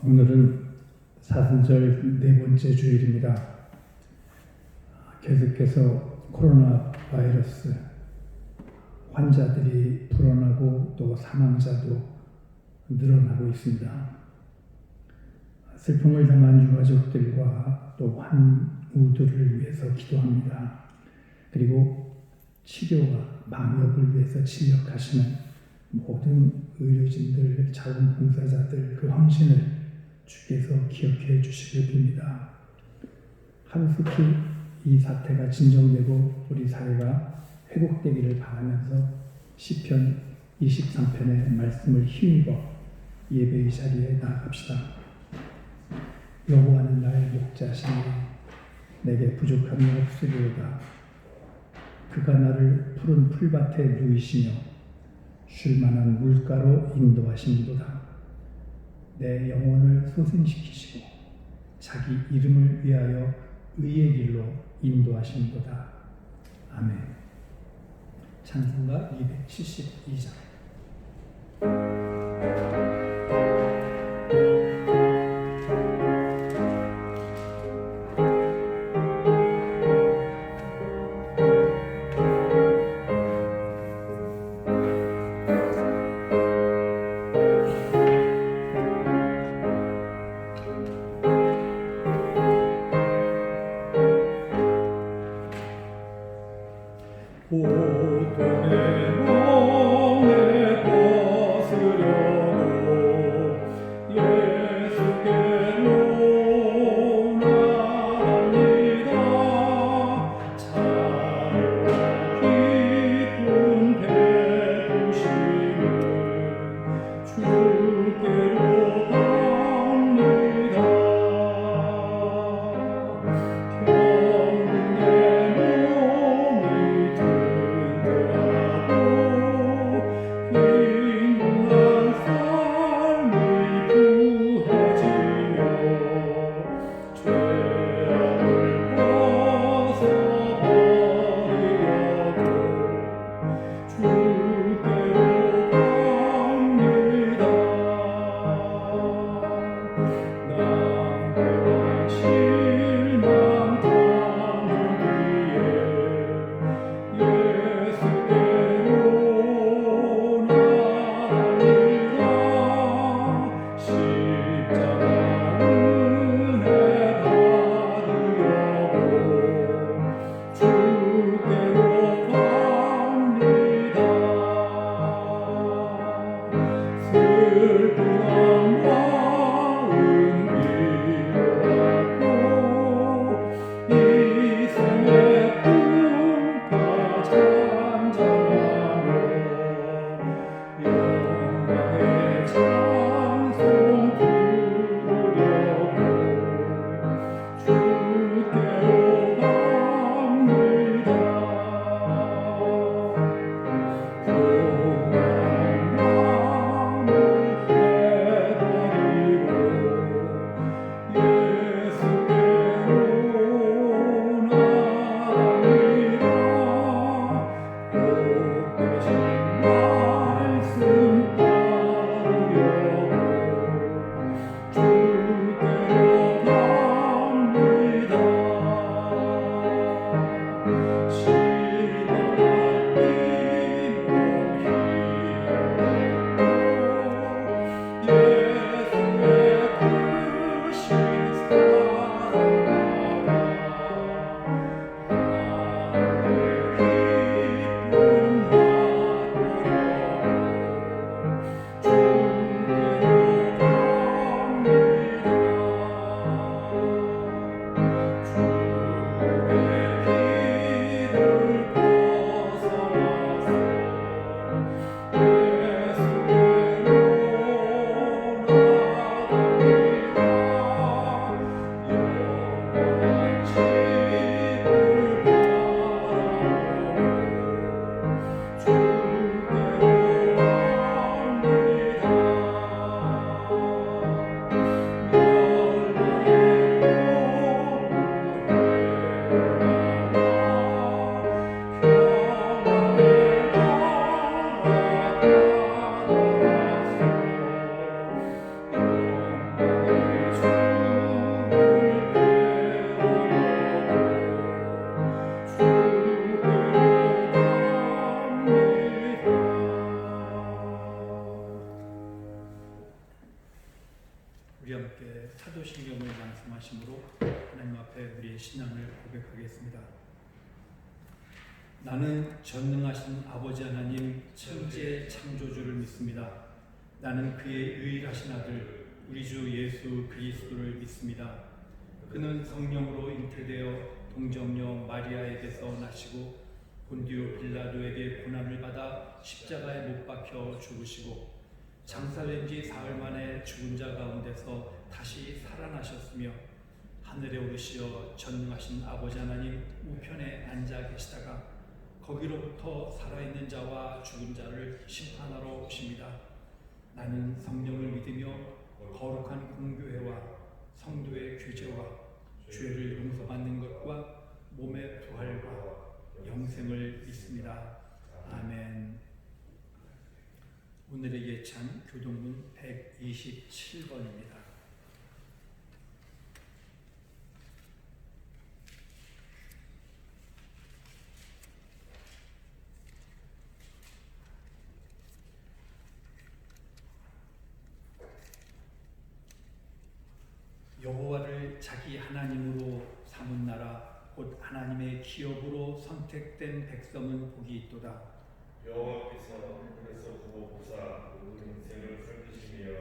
오늘은 사순절 네 번째 주일입니다. 계속해서 코로나 바이러스 환자들이 불어나고 또 사망자도 늘어나고 있습니다. 슬픔을 당한 유가족들과 또 환우들을 위해서 기도합니다. 그리고 치료와 방역을 위해서 진력하시는 모든 의료진들, 자원봉사자들 그 헌신을 주께서 기억해 주시길 빕니다. 하루속히 이 사태가 진정되고 우리 사회가 회복되기를 바라면서 시편 23편의 말씀을 힘입어 예배의 자리에 나아갑시다. 여호와는 나의 목자시니 내게 부족함이 없으리로다. 그가 나를 푸른 풀밭에 누이시며 쉴 만한 물가로 인도하시는도다. 내 영혼을 소생시키시고 자기 이름을 위하여 의의 길로 인도하시는도다. 아멘. 찬송가 272장. 고통의 몸에 거스려도 예수께로 나갑니다. 자유와 기쁨 베푸시는 주께로 갑니다. 주께로 갑니다. 우리 함께 사도신경을 낭송하심으로 하나님 앞에 우리의 신앙을 고백하겠습니다. 나는 전능하신 아버지 하나님 천지의 창조주를 믿습니다. 나는 그의 유일하신 아들 우리 주 예수 그리스도를 믿습니다. 그는 성령으로 잉태되어 동정녀 마리아에게서 나시고 본디오 빌라도에게 고난을 받아 십자가에 못 박혀 죽으시고 장사된 지 사흘 만에 죽은 자 가운데서 다시 살아나셨으며 하늘에 오르시어 전능하신 아버지 하나님 우편에 앉아 계시다가 거기로부터 살아있는 자와 죽은 자를 심판하러 오십니다. 나는 성령을 믿으며 거룩한 공교회와 성도의 교제와 죄를 용서받는 것과 몸의 부활과 영생을 믿습니다. 아멘. 오늘의 예찬 교동문 127번입니다. 여호와를 자기 하나님으로 삼은 나라 곧 하나님의 기업으로 선택된 백성은 복이 있도다. 여호와께서 그래서 구보보사 모든 인생을 살피시며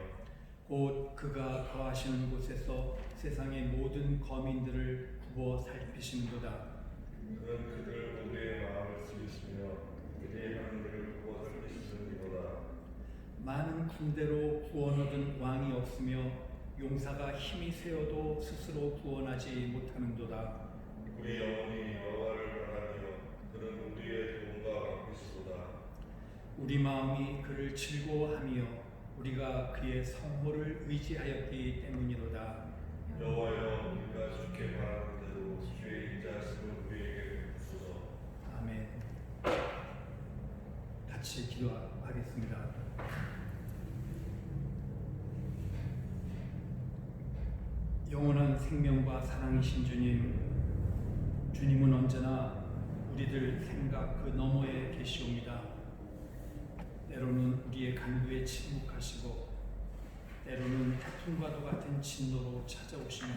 곧 그가 거하시는 곳에서 세상의 모든 거민들을 굽어 살피시는도다. 그는 그들 모두의 마음을 쓰시며 그들의 하늘을 구워 살피시는이로다. 많은 군대로 구원 얻은 왕이 없으며 용사가 힘이 세어도 스스로 구원하지 못하는도다. 우리 영혼이 여호와를 바라며 그는 우리의 도움과 방패시도다. 우리 마음이 그를 즐거워하며 우리가 그의 성호를 의지하였기 때문이로다. 여호와여 우리가 주께 바라는 대로 주의 인자하심을 우리에게 베푸소서. 아멘. 같이 기도하겠습니다. 영원한 생명과 사랑이신 주님, 주님은 언제나 우리들 생각 그 너머에 계시옵니다. 때로는 우리의 간구에 침묵하시고 때로는 태풍과도 같은 진노로 찾아오시며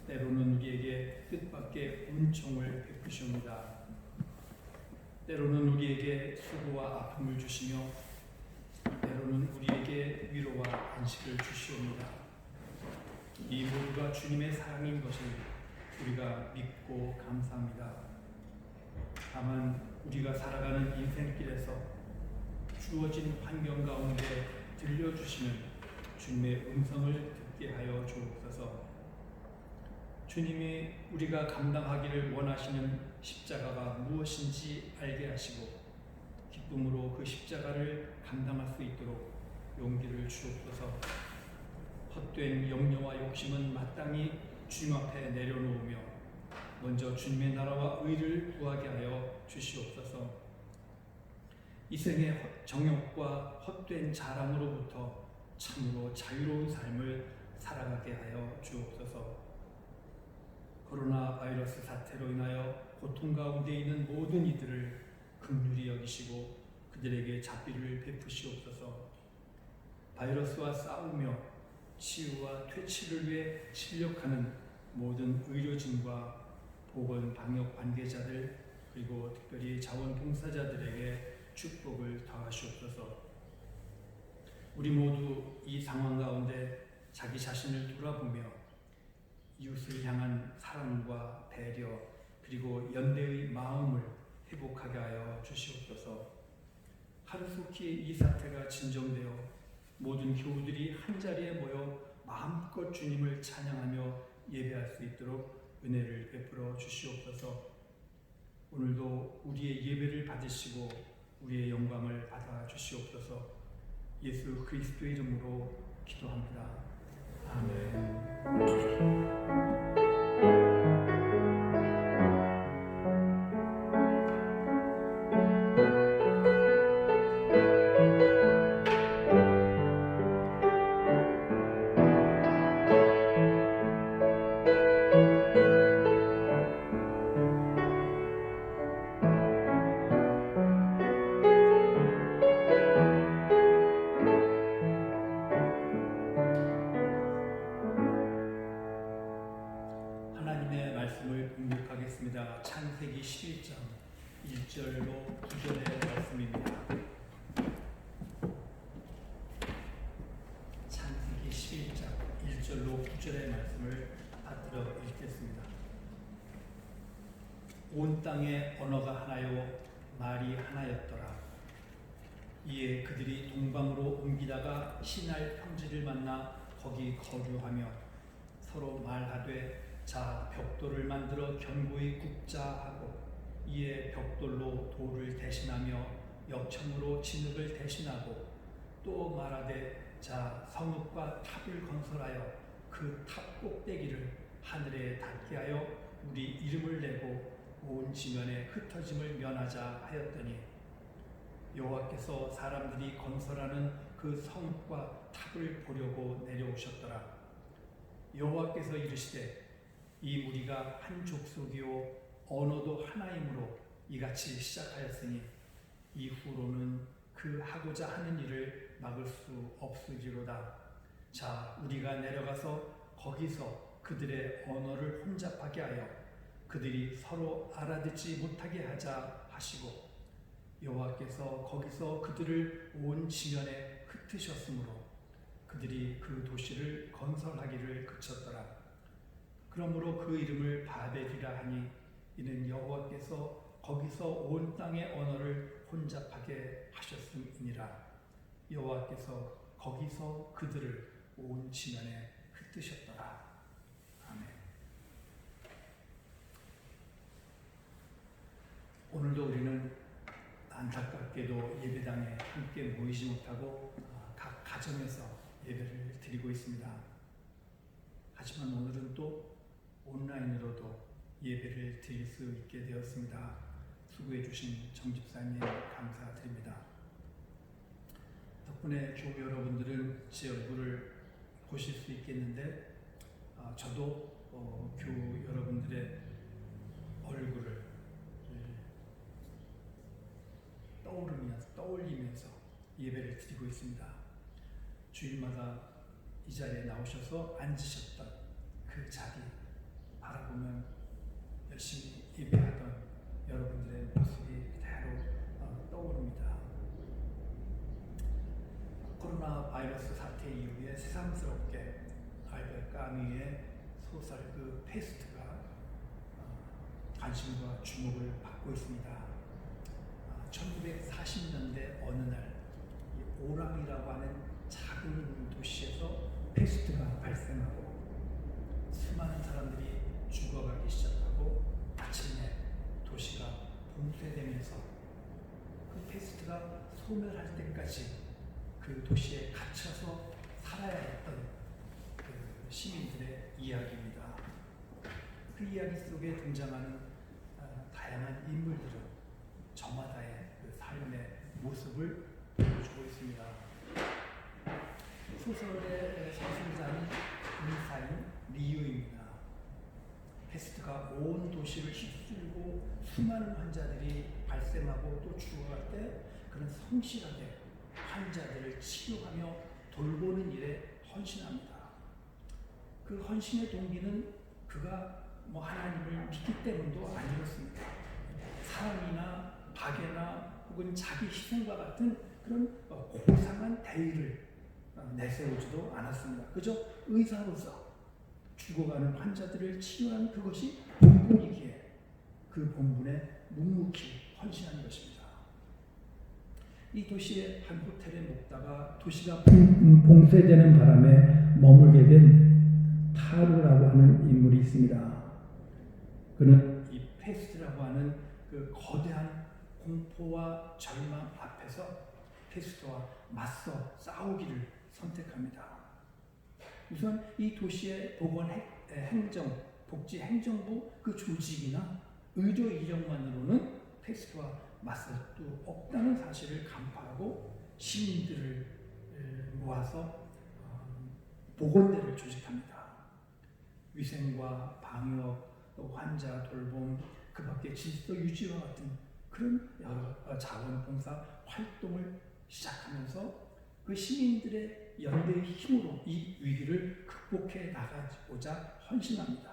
때로는 우리에게 뜻밖의 은총을 베푸시옵니다. 때로는 우리에게 수고와 아픔을 주시며 때로는 우리에게 위로와 안식을 주시옵니다. 이 모두가 주님의 사랑인 것을 우리가 믿고 감사합니다. 다만 우리가 살아가는 인생길에서 주어진 환경 가운데 들려주시는 주님의 음성을 듣게 하여 주옵소서. 주님이 우리가 감당하기를 원하시는 십자가가 무엇인지 알게 하시고 기쁨으로 그 십자가를 감당할 수 있도록 용기를 주옵소서. 헛된 염려와 욕심은 마땅히 주님 앞에 내려놓으며 먼저 주님의 나라와 의를 구하게 하여 주시옵소서. 이 생의 정욕과 헛된 자랑으로부터 참으로 자유로운 삶을 살아가게 하여 주옵소서. 코로나 바이러스 사태로 인하여 고통 가운데 있는 모든 이들을 긍휼히 여기시고 그들에게 자비를 베푸시옵소서. 바이러스와 싸우며 치유와 퇴치를 위해 실력하는 모든 의료진과 보건 방역 관계자들 그리고 특별히 자원봉사자들에게 축복을 더하시옵소서. 우리 모두 이 상황 가운데 자기 자신을 돌아보며 이웃을 향한 사랑과 배려 그리고 연대의 마음을 회복하게 하여 주시옵소서. 하루속히 이 사태가 진정되어 모든 교우들이 한자리에 모여 마음껏 주님을 찬양하며 예배할 수 있도록 은혜를 베풀어 주시옵소서. 오늘도 우리의 예배를 받으시고 우리의 영광을 받아 주시옵소서. 예수 그리스도의 이름으로 기도합니다. 아멘. 6절의 말씀을 받들어 읽겠습니다. 온 땅의 언어가 하나요 말이 하나였더라. 이에 그들이 동방으로 옮기다가 시날 평지를 만나 거기 거주하며 서로 말하되 자 벽돌을 만들어 견고히 굽자 하고 이에 벽돌로 돌을 대신하며 역청으로 진흙을 대신하고 또 말하되 자 성읍과 탑을 건설하여 그 탑 꼭대기를 하늘에 닿게 하여 우리 이름을 내고 온 지면에 흩어짐을 면하자 하였더니 여호와께서 사람들이 건설하는 그 성읍과 탑을 보려고 내려오셨더라. 여호와께서 이르시되 이 무리가 한 족속이요 언어도 하나이므로 이같이 시작하였으니 이후로는 그 하고자 하는 일을 막을 수 없으리로다. 자 우리가 내려가서 거기서 그들의 언어를 혼잡하게 하여 그들이 서로 알아듣지 못하게 하자 하시고 여호와께서 거기서 그들을 온 지면에 흩으셨으므로 그들이 그 도시를 건설하기를 그쳤더라. 그러므로 그 이름을 바벨이라 하니 이는 여호와께서 거기서 온 땅의 언어를 혼잡하게 하셨음이니라. 여호와께서 거기서 그들을 온 지면에 흩으셨더라. 아멘. 오늘도 우리는 안타깝게도 예배당에 함께 모이지 못하고 각 가정에서 예배를 드리고 있습니다. 하지만 오늘은 또 온라인으로도 예배를 드릴 수 있게 되었습니다. 수고해 주신 정집사님 감사드립니다. 덕분에 교우 여러분들은 제 얼굴을 보실 수 있겠는데 저도 교우 여러분들의 얼굴을 떠올리면서 예배를 드리고 있습니다. 주일마다 이 자리에 나오셔서 앉으셨던 그 자리 바라보면 열심히 예배하던 여러분들의 모습이 그대로 떠오릅니다. 코로나 바이러스 사태 이후에 새삼스럽게 알베르 까뮈의 소설 그 페스트가 관심과 주목을 받고 있습니다. 1940년대 어느 날 오랑이라고 하는 작은 도시에서 페스트가 발생하고 수많은 사람들이 죽어가기 시작하고 마침내 도시가 봉쇄되면서 그 페스트가 소멸할 때까지 그 도시에 갇혀서 살아야 했던 그 시민들의 이야기입니다. 그 이야기 속에 등장하는 다양한 인물들은 저마다의 그 삶의 모습을 보여주고 있습니다. 소설의 서술자는 의사인 리유입니다. 페스트가 온 도시를 휩쓸고 수많은 환자들이 발생하고 또 죽어갈 때 그런 성실하게 환자들을 치료하며 돌보는 일에 헌신합니다. 그 헌신의 동기는 그가 하나님을 믿기 때문도 아니었습니다. 사랑이나 박애나 혹은 자기 희생과 같은 그런 고상한 대의를 내세우지도 않았습니다. 그저 의사로서 죽어가는 환자들을 치료하는 그것이 본분이기에 그 본분에 묵묵히 헌신한 것입니다. 이 도시의 한 호텔에 묵다가 도시가 봉쇄되는 바람에 머물게 된 타루라고 하는 인물이 있습니다. 그는 이 페스트라고 하는 그 거대한 공포와 절망 앞에서 페스트와 맞서 싸우기를 선택합니다. 우선 이 도시의 복지 행정부 그 조직이나 의료 인력만으로는 페스트와 맞설 수 없다는 사실을 간파하고 시민들을 모아서 보건대를 조직합니다. 위생과 방역, 또 환자 돌봄, 그 밖에 질서 유지와 같은 그런 여러 자원봉사 활동을 시작하면서 그 시민들의 연대의 힘으로 이 위기를 극복해 나가고자 헌신합니다.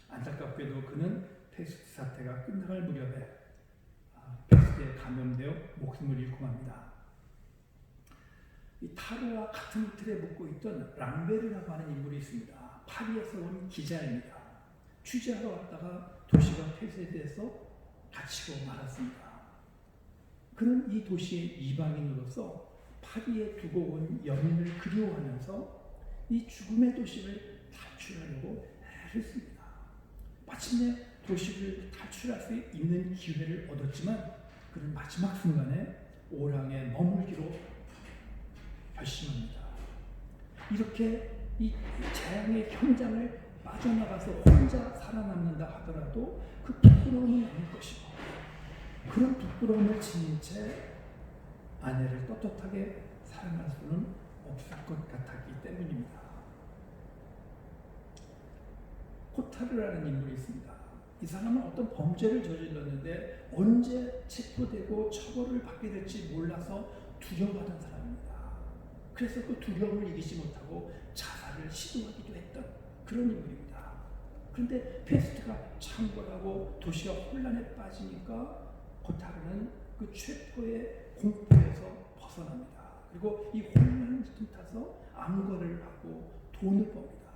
안타깝게도 그는 페스트 사태가 끝나갈 무렵에 페스트에 감염되어 목숨을 잃고 맙니다. 이 타루와 같은 호텔에 묵고 있던 랑베르라고 하는 인물이 있습니다. 파리에서 온 기자입니다. 취재하러 왔다가 도시가 폐쇄돼서 갇히고 말았습니다. 그는 이 도시의 이방인으로서 파리에 두고 온 여민을 그리워하면서 이 죽음의 도시를 탈출하려고 애를 씁니다. 마침내 도시를 탈출할 수 있는 기회를 얻었지만 그는 마지막 순간에 오랑에 머물기로 결심합니다. 이렇게 이 재앙의 현장을 빠져나가서 혼자 살아남는다 하더라도 그 부끄러움은 아닐 것이고 그런 부끄러움을 지닌 채 아내를 떳떳하게 사랑할 수는 없을 것 같았기 때문입니다. 코타르라는 인물이 있습니다. 이 사람은 어떤 범죄를 저질렀는데 언제 체포되고 처벌을 받게 될지 몰라서 두려워하던 사람입니다. 그래서 그 두려움을 이기지 못하고 자살을 시도하기도 했던 그런 인물입니다. 그런데 페스트가 창궐하고 도시가 혼란에 빠지니까 코타르는 그 체포의 공포에서 벗어납니다. 그리고 이 혼란을 틈타서 암거래를 하고 돈을 법니다.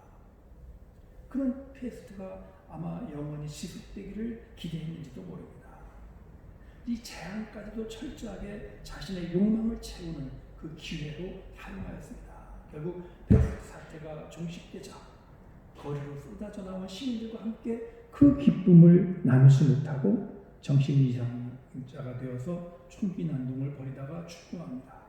그런 페스트가 아마 영원히 지속되기를 기대했는지도 모릅니다. 이 재앙까지도 철저하게 자신의 욕망을 채우는 그 기회로 활용하였습니다. 결국 페스트 사태가 종식되자 거리로 쏟아져 나온 시민들과 함께 그 기쁨을 나누지 못하고 정신이상자가 되어서 총기 난동을 벌이다가 죽음합니다.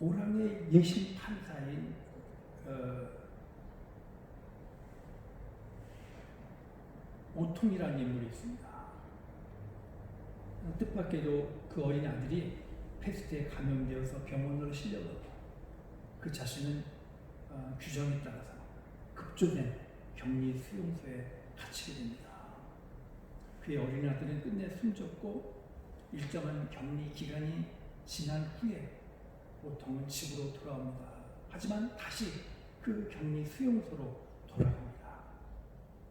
오랑의 예심 판사인 오통이라는 인물이 있습니다. 뜻밖에도 그 어린 아들이 페스트에 감염되어서 병원으로 실려가고 그 자신은 규정에 따라서 급조된 격리 수용소에 갇히게 됩니다. 그의 어린 아들은 끝내 숨졌고 일정한 격리 기간이 지난 후에 오통은 집으로 돌아옵니다. 하지만 다시 그 격리 수용소로 돌아갑니다.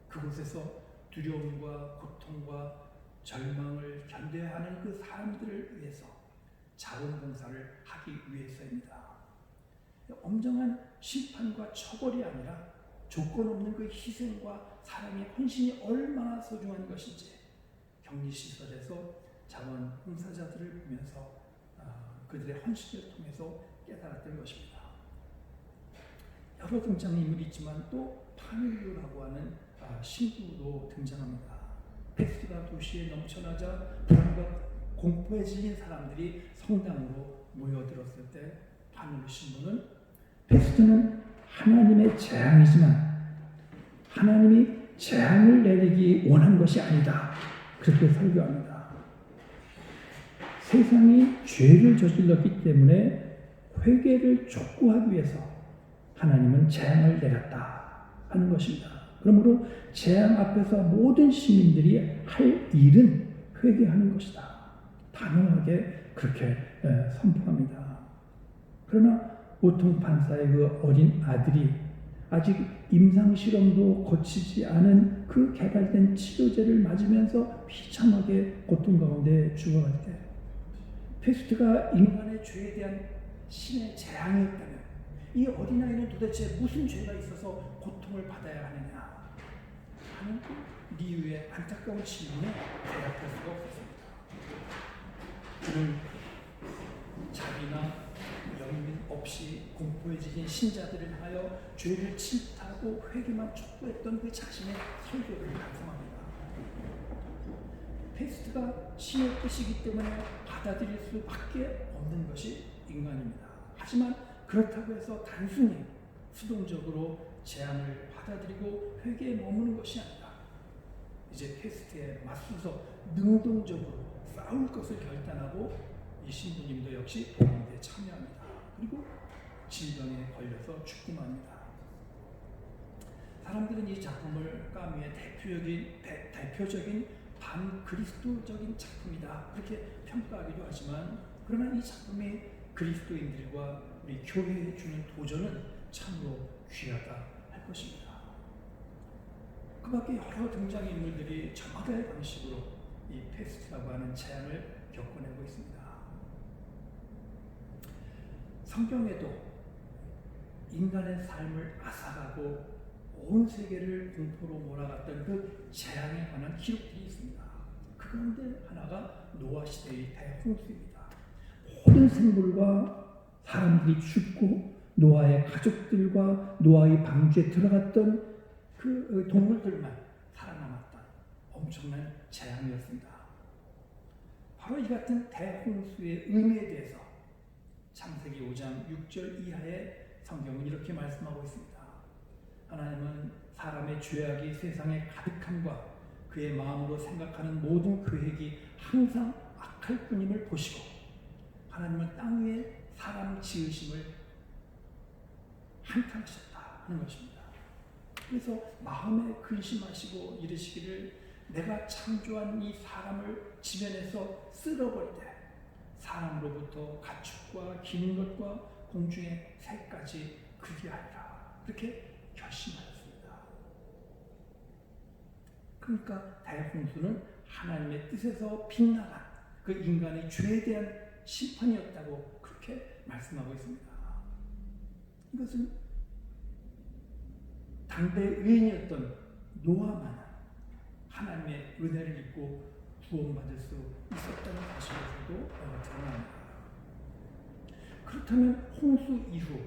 그곳에서 두려움과 고통과 절망을 견뎌야 하는 그 사람들을 위해서 자원봉사를 하기 위해서입니다. 엄정한 심판과 처벌이 아니라 조건 없는 그 희생과 사랑의 헌신이 얼마나 소중한 것인지 격리시설에서 자원봉사자들을 보면서 그들의 헌신을 통해서 깨달았던 것입니다. 여러 등장인물이 있지만 또 파밀루라고 하는 신부도 등장합니다. 페스트가 도시에 넘쳐나자 불안과 공포에 질린 사람들이 성당으로 모여들었을 때 파밀루 신부는 페스트는 하나님의 재앙이지만 하나님이 재앙을 내리기 원한 것이 아니다. 그렇게 설교합니다. 세상이 죄를 저질렀기 때문에 회개를 촉구하기 위해서 하나님은 재앙을 내렸다 하는 것입니다. 그러므로 재앙 앞에서 모든 시민들이 할 일은 회개하는 것이다. 단호하게 그렇게 선포합니다. 그러나 오통 판사의 그 어린 아들이 아직 임상실험도 거치지 않은 그 개발된 치료제를 맞으면서 비참하게 고통 가운데 죽어갈 때 페스트가 인간의 죄에 대한 신의 재앙이었다면 이 어린아이는 도대체 무슨 죄가 있어서 고통을 받아야 하느냐 하는 리유의 안타까운 질문에 대답할 수가 없었습니다. 그는 자비나 영민 없이 공포에 질린 신자들을 하여 죄를 질타하고 회개만 촉구했던 그 자신의 설교를 감상합니다. 페스트가 신의 뜻이기 때문에 받아들일 수밖에 없는 것이 인간입니다. 하지만 그렇다고 해서 단순히 수동적으로 재앙을 받아들이고 회개에 머무는 것이 아니라 이제 페스트에 맞서서 능동적으로 싸울 것을 결단하고 이 신부님도 역시 복음에 참여합니다. 그리고 질병에 걸려서 죽음합니다. 사람들은 이 작품을 까미의 대표적인 반그리스도적인 작품이다 그렇게 평가하기도 하지만 그러나 이 작품이 그리스도인들과 우리 교회에 주는 도전은 참으로 귀하다 할 것입니다. 그 밖에 여러 등장인물들이 저마다의 방식으로 이 페스트라고 하는 재앙을 겪어내고 있습니다. 성경에도 인간의 삶을 앗아가고 온 세계를 공포로 몰아갔던 그 재앙에 관한 기록들이 있습니다. 그 가운데 하나가 노아 시대의 대홍수입니다. 모든 생물과 사람들이 죽고 노아의 가족들과 노아의 방주에 들어갔던 그 동물들만 살아남았던 엄청난 재앙이었습니다. 바로 이 같은 대홍수의 의미에 대해서 창세기 5장 6절 이하의 성경은 이렇게 말씀하고 있습니다. 하나님은 사람의 죄악이 세상에 가득함과 그의 마음으로 생각하는 모든 계획이 항상 악할 뿐임을 보시고 하나님은 땅 위에 사람 지으심을 한탄하셨다 하는 것입니다. 그래서 마음에 근심하시고 이르시기를 내가 창조한 이 사람을 지면에서 쓸어버리되 사람으로부터 가축과 기는 것과 공중의 새까지 그리하리라. 그렇게 결심하였습니다. 그러니까 대홍수는 하나님의 뜻에서 빗나간 그 인간의 죄에 대한 심판이었다고 그렇게 말씀하고 있습니다. 이것은 당대 의인이었던 노아만 하나님의 은혜를 입고 구원받을 수 있었다는 사실에서도 드러납니다. 그렇다면 홍수 이후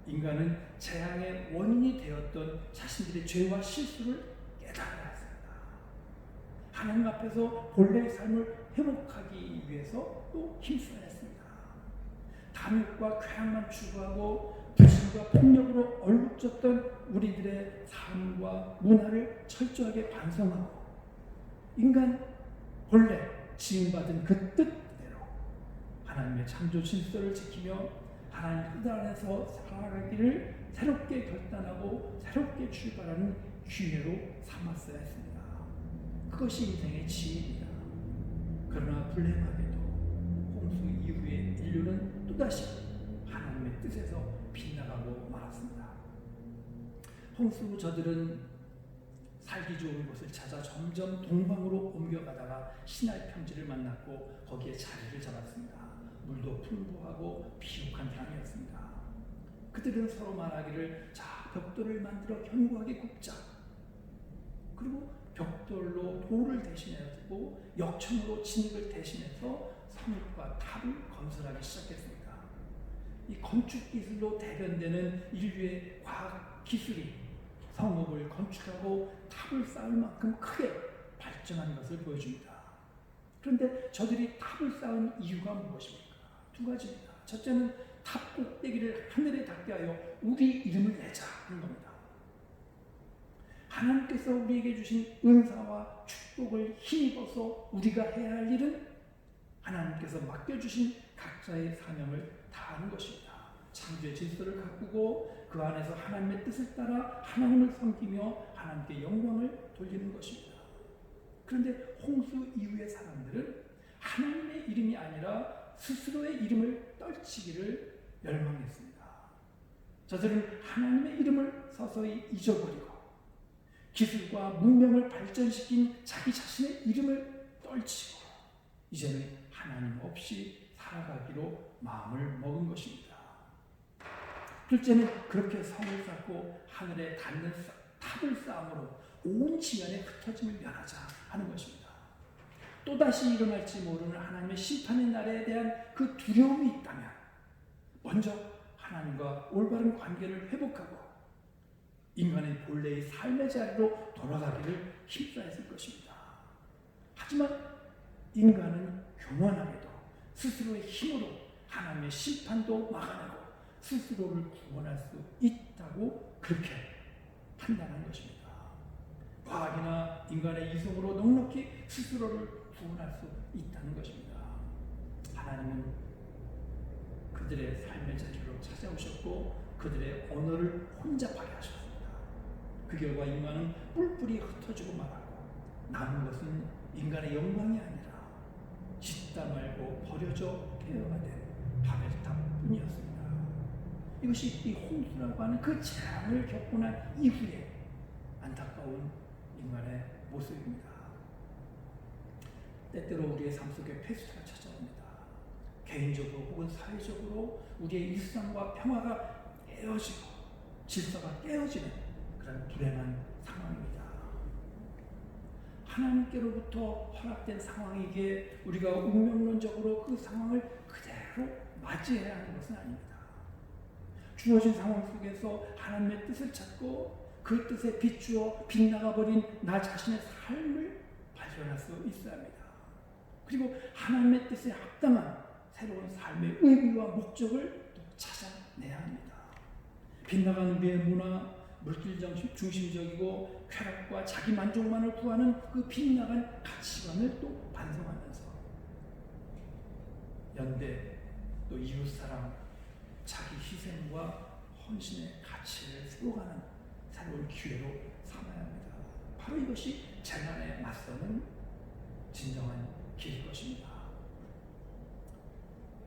인간은 재앙의 원인이 되었던 자신들의 죄와 실수를 깨달아야 했습니다. 하나님 앞에서 본래의 삶을 회복하기 위해서 또 힘써야 했습니다. 탐욕과 쾌락만 추구하고 불신과 폭력으로 얼룩졌던 우리들의 삶과 문화를 철저하게 반성하고 인간 본래 지음받은 그 뜻대로 하나님의 창조 질서를 지키며 하나님 뜻 안에서 살아가기를 새롭게 결단하고 새롭게 출발하는 기회로 삼았어야 했습니다. 그것이 인생의 지혜입니다. 그러나 불행하게도 홍수 이후에 인류는 또다시 하나님의 뜻에서 빗나가고 말았습니다. 홍수 후 저들은 살기 좋은 곳을 찾아 점점 동방으로 옮겨가다가 시나이 평지를 만났고 거기에 자리를 잡았습니다. 물도 풍부하고 비옥한 땅이었습니다. 그들은 서로 말하기를 자 벽돌을 만들어 견고하게 굽자. 그리고 벽돌로 돌을 대신하고 역청으로 진흙을 대신해서 성읍과 탑을 건설하기 시작했습니다. 이 건축 기술로 대변되는 인류의 과학 기술이 성읍을 건축하고 탑을 쌓을 만큼 크게 발전한 것을 보여줍니다. 그런데 저들이 탑을 쌓은 이유가 무엇입니까? 두 가지입니다. 첫째는 탑 꼭대기를 하늘에 닿게 하여 우리 이름을 내자 하는 겁니다. 하나님께서 우리에게 주신 은사와 축복을 힘입어서 우리가 해야 할 일은 하나님께서 맡겨주신 각자의 사명을 다하는 것입니다. 창조의 질서를 가꾸고 그 안에서 하나님의 뜻을 따라 하나님을 섬기며 하나님께 영광을 돌리는 것입니다. 그런데 홍수 이후의 사람들은 하나님의 이름이 아니라 스스로의 이름을 떨치기를 열망했습니다. 저들은 하나님의 이름을 서서히 잊어버리고 기술과 문명을 발전시킨 자기 자신의 이름을 떨치고 이제는 하나님 없이 살아가기로 마음을 먹은 것입니다. 둘째는 그렇게 성을 쌓고 하늘에 닿는 탑을 쌓음으로 온 지면에 흩어짐을 면하자 하는 것입니다. 또다시 일어날지 모르는 하나님의 심판의 날에 대한 그 두려움이 있다면 먼저 하나님과 올바른 관계를 회복하고 인간의 본래의 삶의 자리로 돌아가기를 힘써야 했을 것입니다. 하지만 인간은 교만하게도 스스로의 힘으로 하나님의 심판도 막아내고 스스로를 구원할 수 있다고 그렇게 판단한 것입니다. 과학이나 인간의 이성으로 넉넉히 스스로를 구원할 수 있다는 것입니다. 하나님은 그들의 삶의 자리로 찾아오셨고 그들의 언어를 혼잡하게 하셨습니다. 그 결과 인간은 뿔뿔이 흩어지고 말았고 남은 것은 인간의 영광이 아니라 짓다 말고 버려져 폐허가 된 바벨탑 뿐이었습니다. 이것이 이 홍수라고 하는 그 재앙을 겪고 난 이후에 안타까운 인간의 모습입니다. 때때로 우리의 삶 속에 폐수가 찾아옵니다. 개인적으로 혹은 사회적으로 우리의 일상과 평화가 깨어지고 질서가 깨어지는 그런 불행한 상황입니다. 하나님께로부터 허락된 상황이기에 우리가 운명론적으로 그 상황을 그대로 맞이해야 하는 것은 아닙니다. 주어진 상황 속에서 하나님의 뜻을 찾고 그 뜻에 비추어 빗나가버린 나 자신의 삶을 발견할 수 있어야 합니다. 그리고 하나님의 뜻에 합당한 새로운 삶의 의미와 목적을 또 찾아내야 합니다. 빗나간 우리의 문화, 물질 중심적이고 쾌락과 자기 만족만을 구하는 그 빗나간 가치관을 또 반성하면서 연대, 또 이웃사랑, 자기 희생과 헌신의 가치를 세워가는 새로운 기회로 삼아야 합니다. 바로 이것이 재난에 맞서는 진정한 길일 것입니다.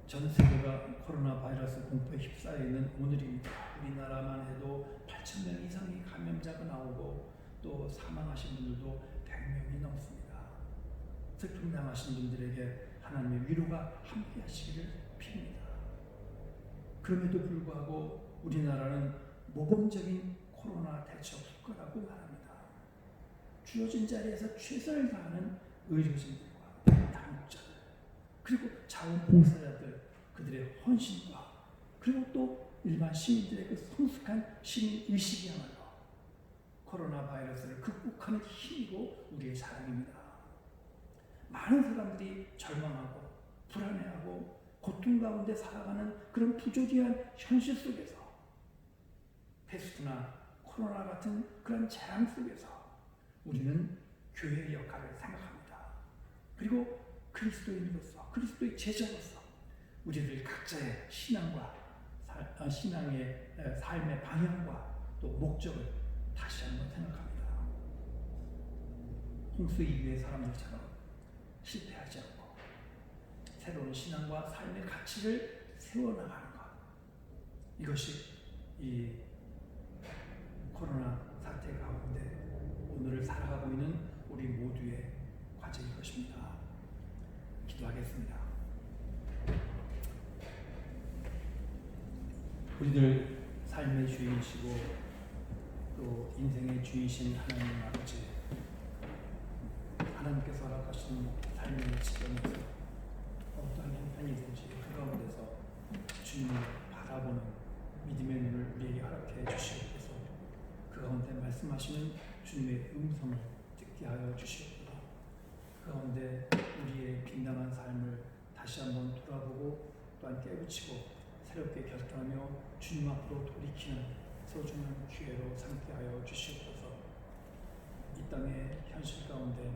전 세계가 코로나 바이러스 공포에 휩싸여 있는 오늘입니다. 우리나라만 해도 8,000명 이상의 감염자가 나오고 또 사망하신 분들도 100명이 넘습니다. 슬픔 당하신 분들에게 하나님의 위로가 함께 하시기를 빕니다. 그럼에도 불구하고 우리나라는 모범적인 코로나 대처 국가라고 말합니다. 주어진 자리에서 최선을 다하는 의료진들과 당국자들, 그리고 자원봉사자들, 그들의 헌신과 그리고 또 일반 시민들의 그 성숙한 시민의식이야말로 코로나 바이러스를 극복하는 힘이고 우리의 자랑입니다. 많은 사람들이 절망하고 불안해하고 고통 가운데 살아가는 그런 부조리한 현실 속에서 패스트나 코로나 같은 그런 재앙 속에서 우리는 교회의 역할을 생각합니다. 그리고 그리스도인으로서, 그리스도의 제자로서 우리들 각자의 신앙과 신앙의 삶의 방향과 또 목적을 다시 한번 생각합니다. 홍수 이후의 사람들처럼 실패하지 않고 새로운 신앙과 삶의 가치를 세워나가는 것, 이것이 이 코로나 사태 가운데 오늘을 살아가고 있는 우리 모두의 과제일 것입니다. 기도하겠습니다. 우리들 삶의 주인이시고 또 인생의 주인이신 하나님 아버지, 하나님께서 허락하신 삶의 지점에서 어떠한 형편이든지 그 가운데서 주님을 바라보는 믿음의 눈을 우리에게 허락해 주시옵소서. 그 가운데 말씀하시는 주님의 음성을 듣게 하여 주시옵소서. 그 가운데 우리의 빈당한 삶을 다시 한번 돌아보고 또한 깨우치고 새롭게 결단하며 주님 앞으로 돌이키는 소중한 기회로 삼게 하여 주시옵소서. 이 땅의 현실 가운데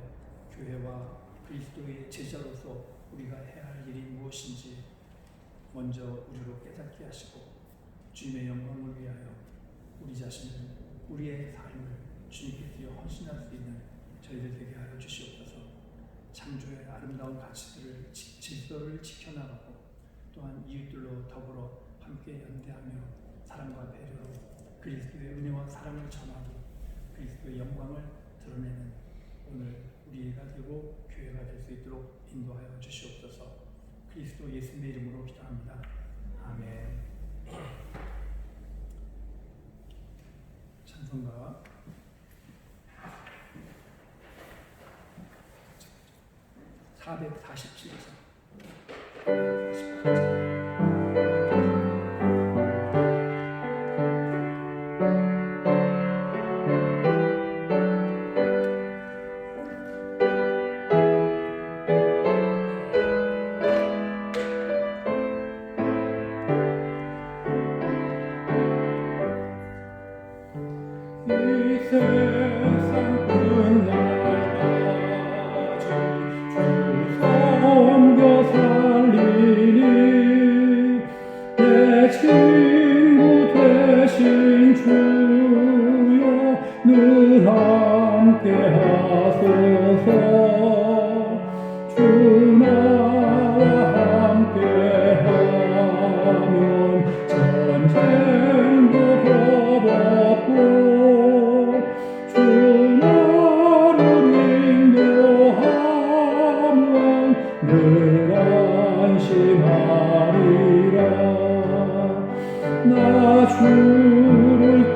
교회와 그리스도의 제자로서 우리가 해야 할 일이 무엇인지 먼저 우리로 깨닫게 하시고 주님의 영광을 위하여 우리 자신을, 우리의 삶을 주님께 드려 헌신할 수 있는 저희들 되게 하여 주시옵소서. 창조의 아름다운 가치들을, 질서를 지켜나가고 또한 이웃들로 더불어 함께 연대하며 사랑과 배려로 그리스도의 은혜와 사랑을 전하고 그리스도의 영광을 드러내는 오늘 우리가 되고 교회가 될 수 있도록 인도하여 주시옵소서. 그리스도 예수님의 이름으로 기도합니다. 아멘. 찬송가 447장. 세상 끝날까지 주 섬겨 살리니 내 친구 되신 주여 늘 함께 하소서. 주 나와 함께 하면 전쟁도 겁없고 주 나를 인도하면 늘 안심하리라. 나 주를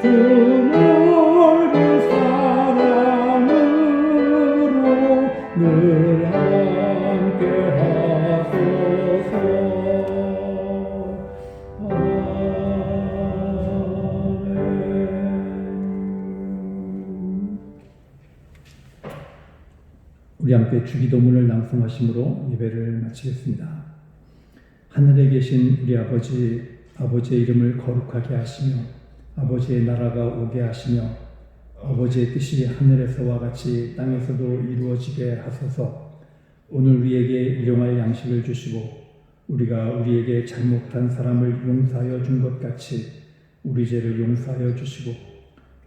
주 넓은 사랑으로 늘 함께 하소서. 우리 함께 주기도문을 낭송하심으로 예배를 마치겠습니다. 하늘에 계신 우리 아버지, 아버지의 이름을 거룩하게 하시며 아버지의 나라가 오게 하시며 아버지의 뜻이 하늘에서와 같이 땅에서도 이루어지게 하소서. 오늘 우리에게 일용할 양식을 주시고 우리가 우리에게 잘못한 사람을 용서하여 준 것 같이 우리 죄를 용서하여 주시고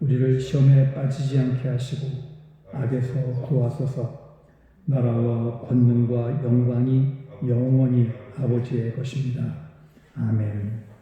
우리를 시험에 빠지지 않게 하시고 악에서 구하소서. 나라와 권능과 영광이 영원히 아버지의 것입니다. 아멘.